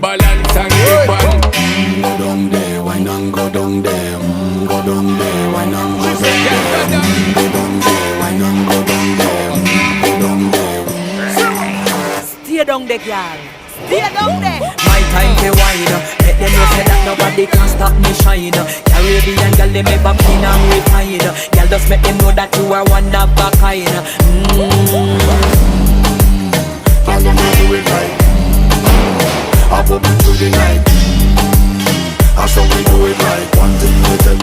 balance and keep on. Go down there, wine and go down there. Go down there, wine and go down there. Go down there, wine and go down there. Go down there. Stay down there, girl. Stay down there. My time to wine. Let them know say that nobody can stop me shine. Caribbean girl, they make back in and refine. Girl, just make them know that you are one of a kind.